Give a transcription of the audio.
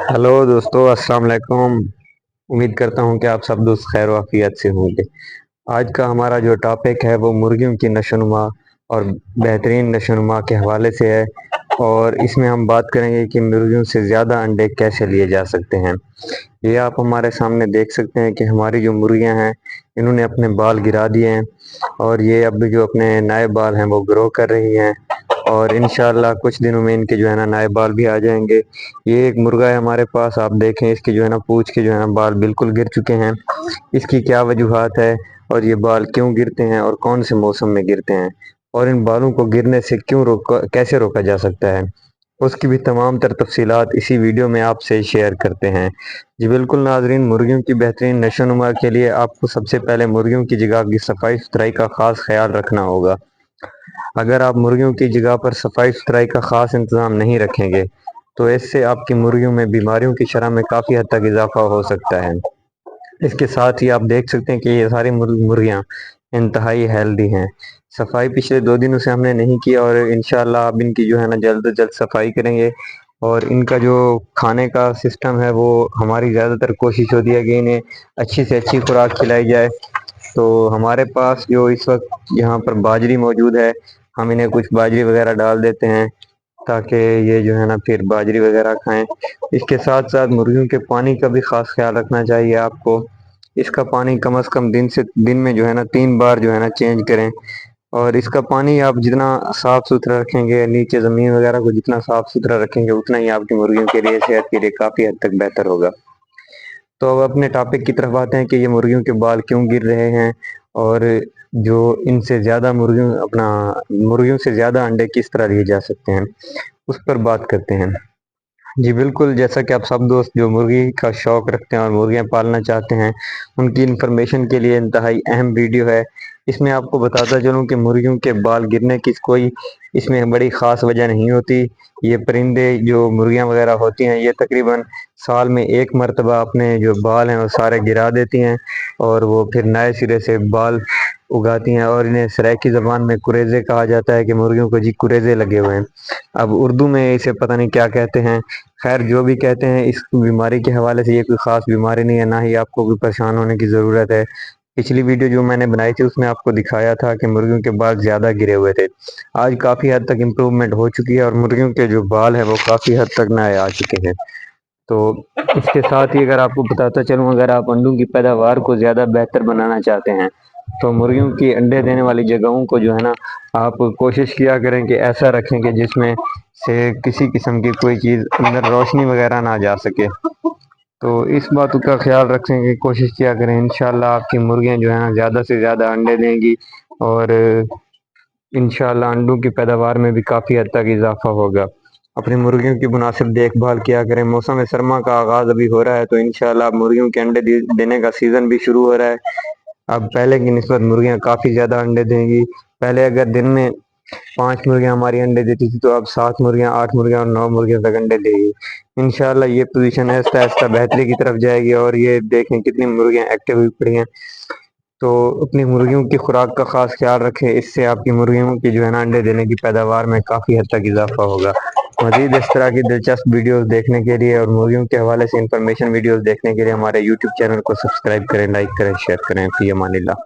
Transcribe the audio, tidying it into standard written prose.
Hello दोस्तों, अस्सलाम वालेकुम। उम्मीद करता हूँ कि आप सब दोस्त खैर वाफियत से होंगे। आज का हमारा जो टॉपिक है वो मुर्गियों की नशोनुमा और बेहतरीन नशोनुमा के हवाले से है। और इसमें हम बात करेंगे कि मुर्गियों से ज़्यादा अंडे कैसे लिए जा सकते हैं। ये आप हमारे सामने देख सकते हैं कि हमारी जो मुर्गियां हैं इन्होंने अपने बाल गिरा दिए हैं और ये अब जो अपने नए बाल हैं वो ग्रो कर रही हैं। और इंशाल्लाह कुछ दिनों में इनके जो है ना नए बाल भी आ जाएंगे। ये एक मुर्गा है हमारे पास, आप देखें इसके जो है ना पूंछ के जो है ना बाल बिल्कुल गिर चुके हैं। इसकी क्या वजूहात है और ये बाल क्यों गिरते हैं और कौन से मौसम में गिरते हैं और इन बालों को गिरने से क्यों रोका कैसे रोका जा सकता है, उसकी भी तमाम तर तफसीलात इसी वीडियो में आपसे शेयर करते हैं। जी बिल्कुल नाजरीन, मुर्गियों की बेहतरीन नशोनुमा के लिए आपको सबसे पहले मुर्गियों की जगह की सफाई सुथराई का ख़ास ख्याल रखना होगा। अगर आप मुर्गियों की जगह पर सफाई सुथराई का ख़ास इंतज़ाम नहीं रखेंगे तो इससे आपकी मुर्गियों में बीमारियों की शरह में काफ़ी हद तक इजाफा हो सकता है। इसके साथ ही आप देख सकते हैं कि ये सारी मुर्गियाँ इंतहाई हेल्दी हैं। सफाई पिछले 2 दिनों से हमने नहीं की और इंशाल्लाह अब इनकी जो है ना जल्द से जल्द सफाई करेंगे। और इनका जो खाने का सिस्टम है वो हमारी ज़्यादातर कोशिश होती है कि इन्हें अच्छी से अच्छी खुराक खिलाई जाए। तो हमारे पास जो इस वक्त यहाँ पर बाजरी मौजूद है, हम इन्हें कुछ बाजरी वगैरह डाल देते हैं ताकि ये जो है ना फिर बाजरी वगैरह खाएं। इसके साथ साथ मुर्गियों के पानी का भी ख़ास ख्याल रखना चाहिए आपको। इसका पानी कम से कम दिन में जो है ना 3 बार जो है ना चेंज करें। और इसका पानी आप जितना साफ़ सुथरा रखेंगे, नीचे ज़मीन वगैरह को जितना साफ़ सुथरा रखेंगे उतना ही आपकी मुर्गियों के लिए सेहत के लिए काफ़ी हद तक बेहतर होगा। तो अब अपने टॉपिक की तरफ आते हैं कि ये मुर्गियों के बाल क्यों गिर रहे हैं और जो इनसे ज़्यादा मुर्गियों से ज़्यादा अंडे किस तरह लिए जा सकते हैं, उस पर बात करते हैं। जी बिल्कुल, जैसा कि आप सब दोस्त जो मुर्गी का शौक़ रखते हैं और मुर्गियाँ पालना चाहते हैं, उनकी इन्फॉर्मेशन के लिए इंतहाई अहम वीडियो है। इसमें आपको बताता चलूँ कि मुर्गियों के बाल गिरने की कोई इसमें बड़ी ख़ास वजह नहीं होती। ये परिंदे जो मुर्गियाँ वगैरह होती हैं ये तकरीबन साल में एक मरतबा अपने जो बाल हैं वो सारे गिरा देती हैं और वो फिर नए सिरे से बाल उगाती हैं। और इन्हें सराइकी ज़बान में कुरेज़े कहा जाता है कि मुर्गियों को जी कुरेज़े लगे हुए हैं। अब उर्दू में इसे पता नहीं क्या कहते हैं। खैर जो भी कहते हैं, इस बीमारी के हवाले से ये कोई ख़ास बीमारी नहीं है, ना ही आपको कोई परेशान होने की ज़रूरत है। पिछली वीडियो जो मैंने बनाई थी उसमें आपको दिखाया था कि मुर्गियों के बाल ज़्यादा गिरे हुए थे। आज काफ़ी हद तक इम्प्रूवमेंट हो चुकी है और मुर्गियों के जो बाल हैं वो काफ़ी हद तक नए आ चुके हैं। तो इसके साथ ही अगर आपको बताता चलूँ, अगर आप अंडों की पैदावार को ज़्यादा बेहतर बनाना चाहते हैं तो मुर्गियों की अंडे देने वाली जगहों को जो है ना आप कोशिश किया करें कि ऐसा रखें कि जिसमें से किसी किस्म की कोई चीज़ अंदर रोशनी वगैरह ना जा सके। तो इस बात का ख्याल रखें कि कोशिश किया करें, इंशाल्लाह आपकी मुर्गियाँ जो है ना ज़्यादा से ज़्यादा अंडे देंगी और इंशाल्लाह अंडों की पैदावार में भी काफ़ी हद तक इजाफा होगा। अपनी मुर्गियों की मुनासिब देखभाल किया करें। मौसम सरमा का आगाज़ अभी हो रहा है तो इंशाल्लाह मुर्गियों के अंडे देने का सीज़न भी शुरू हो रहा है। अब पहले की निस्बत मुर्गियाँ काफ़ी ज़्यादा अंडे देंगी। पहले अगर दिन में 5 मुर्गियाँ हमारी अंडे देती थी तो अब 7 मुर्गियाँ, 8 मुर्गियाँ और 9 मुर्गियाँ तक अंडे देगी। इंशाल्लाह ये पोजीशन आहिस्ता आहिस्ता बेहतरी की तरफ जाएगी और ये देखें कितनी मुर्गियाँ एक्टिव हुई पड़ी हैं। तो अपनी मुर्गियों की खुराक का ख़ास ख्याल रखें, इससे आपकी मुर्गियों की जो है ना अंडे देने की पैदावार में काफ़ी हद तक इजाफा होगा। मज़ीद इस तरह की दिलचस्प वीडियोस देखने के लिए और मुर्गियों के हवाले से इंफॉर्मेशन वीडियोस देखने के लिए हमारे यूट्यूब चैनल को सब्सक्राइब करें, लाइक करें, शेयर करें। फ़ी अमानिल्लाह।